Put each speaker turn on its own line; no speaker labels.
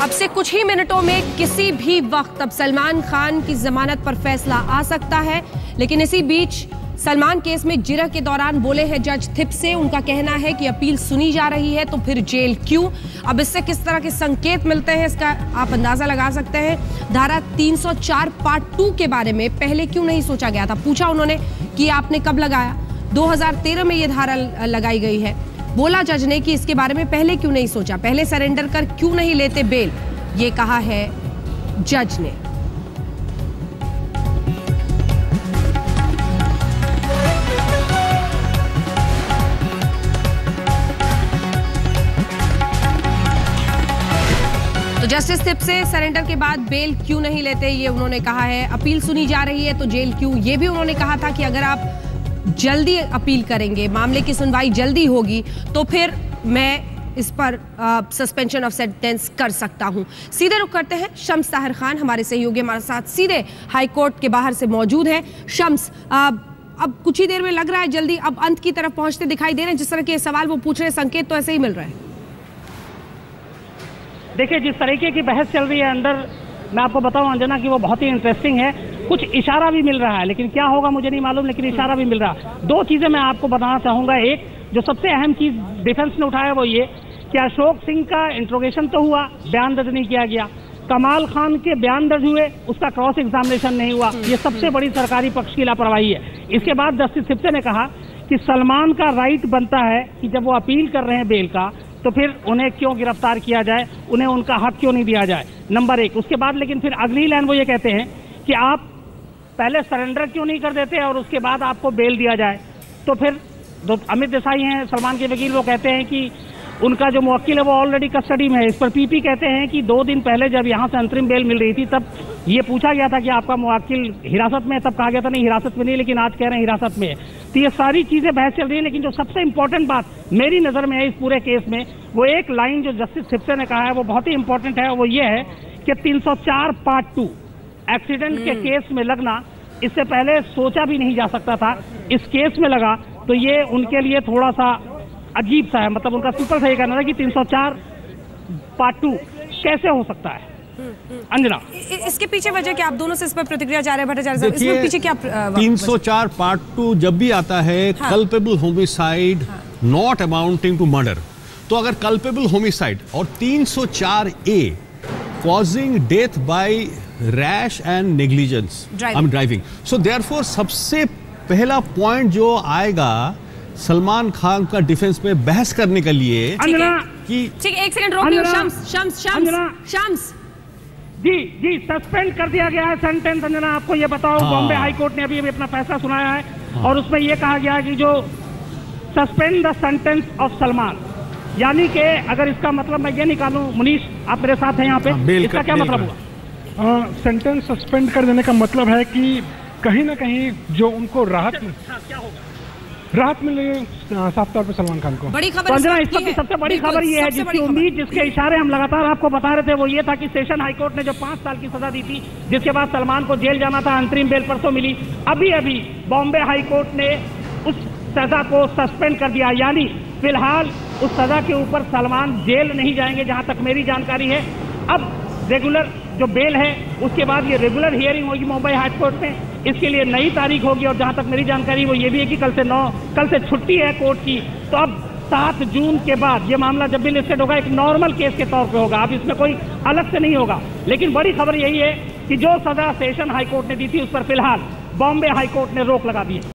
अब से कुछ ही मिनटों में किसी भी वक्त अब सलमान खान की जमानत पर फैसला आ सकता है। लेकिन इसी बीच सलमान केस में जिरह के दौरान बोले हैं जज थिप्से। उनका कहना है कि अपील सुनी जा रही है तो फिर जेल क्यों। अब इससे किस तरह के संकेत मिलते हैं इसका आप अंदाजा लगा सकते हैं। धारा 304 पार्ट 2 के बारे में पहले क्यों नहीं सोचा गया था। पूछा उन्होंने कि आपने कब लगाया। 2013 में यह धारा लगाई गई है। बोला जज ने कि इसके बारे में पहले क्यों नहीं सोचा, पहले सरेंडर कर क्यों नहीं लेते बेल, ये कहा है जज ने। तो जस्टिस थिप्से सरेंडर के बाद बेल क्यों नहीं लेते ये उन्होंने कहा है। अपील सुनी जा रही है तो जेल क्यों, ये भी उन्होंने कहा था कि अगर आप जल्दी अपील करेंगे, मामले की सुनवाई जल्दी होगी तो फिर मैं इस पर सस्पेंशन ऑफ सेंटेंस कर सकता हूं। सीधे रुख करते हैं शम्स ताहिर खान हमारे सहयोगी हमारे साथ सीधे हाई कोर्ट के बाहर से मौजूद हैं। शम्स, अब कुछ ही देर में लग रहा है जल्दी अब अंत की तरफ पहुंचते दिखाई दे रहे हैं। जिस तरह के सवाल वो पूछ रहे हैं संकेत तो ऐसे ही मिल रहे हैं।
देखिए, जिस तरीके की बहस चल रही है अंदर, मैं आपको बताऊं अंजना कि वो बहुत ही इंटरेस्टिंग है। कुछ इशारा भी मिल रहा है, लेकिन क्या होगा मुझे नहीं मालूम, लेकिन इशारा भी मिल रहा है। दो चीजें मैं आपको बताना चाहूंगा। एक जो सबसे अहम चीज डिफेंस ने उठाया वो ये कि अशोक सिंह का इंट्रोगेशन तो हुआ, बयान दर्ज नहीं किया गया। कमाल खान के बयान दर्ज हुए, उसका क्रॉस एग्जामिनेशन नहीं हुआ। ये सबसे बड़ी सरकारी पक्ष की लापरवाही है। इसके बाद जस्टिस थिप्से ने कहा कि सलमान का राइट बनता है कि जब वो अपील कर रहे हैं बेल का तो फिर उन्हें क्यों गिरफ्तार किया जाए, उन्हें उनका हक क्यों नहीं दिया जाए, नंबर एक। उसके बाद लेकिन फिर अगली लाइन वो ये कहते हैं कि आप पहले सरेंडर क्यों नहीं कर देते और उसके बाद आपको बेल दिया जाए। तो फिर जो अमित देसाई हैं सलमान के वकील, वो कहते हैं कि उनका जो मुवक्किल है वो ऑलरेडी कस्टडी में है। इस पर पीपी कहते हैं कि 2 दिन पहले जब यहाँ से अंतरिम बेल मिल रही थी तब ये पूछा गया था कि आपका मुवक्किल हिरासत में है, तब कहा गया था नहीं हिरासत में नहीं, लेकिन आज कह रहे हैं हिरासत में है। तो ये सारी चीजें बहस चल रही है। लेकिन जो सबसे इंपॉर्टेंट बात मेरी नजर में है इस पूरे केस में, वो एक लाइन जो जस्टिस थिप्से ने कहा है वो बहुत ही इंपॉर्टेंट है। वो ये है कि 304 पार्ट 2 एक्सीडेंट के केस में लगना इससे पहले सोचा भी नहीं जा सकता था, इस केस में लगा तो ये उनके लिए थोड़ा सा अजीब सा है। मतलब उनका सिंपल सा ये कहना था कि 304 पार्ट 2 कैसे हो सकता है। अंजना,
इसके पीछे वजह क्या, आप दोनों से इस पर प्रतिक्रिया जा रहे हैं भट्टाचार्य साहब, इसमें पीछे क्या
304 पार्ट 2 जब भी आता है culpable homicide not amounting to murder, तो अगर कल्पेबल होमिसाइड और 304A causing death by rash and negligence driving, so therefore सबसे पहला पॉइंट जो आएगा सलमान खान का डिफेंस में बहस करने के लिए कि
ठीक है, एक सेकंड रोकिए। शम्स
जी सस्पेंड कर दिया गया है सेंटेंस। अंजना, आपको ये बताओ बॉम्बे हाई कोर्ट ने अभी अपना फैसला सुनाया है और उसमें ये कहा गया कि जो suspend the sentence of Salman, यानी कि अगर इसका मतलब मैं ये निकालूं, मुनीश आप मेरे साथ हैं यहाँ पे, इसका क्या मतलब हुआ?
सेंटेंस सस्पेंड कर देने का मतलब है कि कहीं ना कहीं जो उनको राहत मिले साफ तौर पे सलमान खान को।
बड़ी खबर
इस पर की सबसे बड़ी खबर ये है, जिसकी उम्मीद, जिसके इशारे हम लगातार आपको बता रहे थे, वो ये था कि सेशन हाई कोर्ट ने जो 5 साल की सजा दी थी, जिसके बाद सलमान को जेल जाना था, अंतरिम बेल परसों मिली। अभी बॉम्बे हाई कोर्ट ने उस सजा को सस्पेंड कर दिया, यानी फिलहाल उस सजा के ऊपर सलमान जेल नहीं जाएंगे जहां तक मेरी जानकारी है। अब रेगुलर जो बेल है उसके बाद ये रेगुलर हियरिंग होगी मुंबई हाई कोर्ट में, इसके लिए नई तारीख होगी। और जहां तक मेरी जानकारी वो ये भी है कि कल से छुट्टी है कोर्ट की। तो अब 7 जून के बाद ये मामला जब भी लिस्टेड होगा एक नॉर्मल केस के तौर पे होगा, अब इसमें कोई अलग से नहीं होगा। लेकिन बड़ी खबर यही है कि जो सजा सेशन हाई कोर्ट ने दी थी उस पर फिलहाल बॉम्बे हाई कोर्ट ने रोक लगा दी है।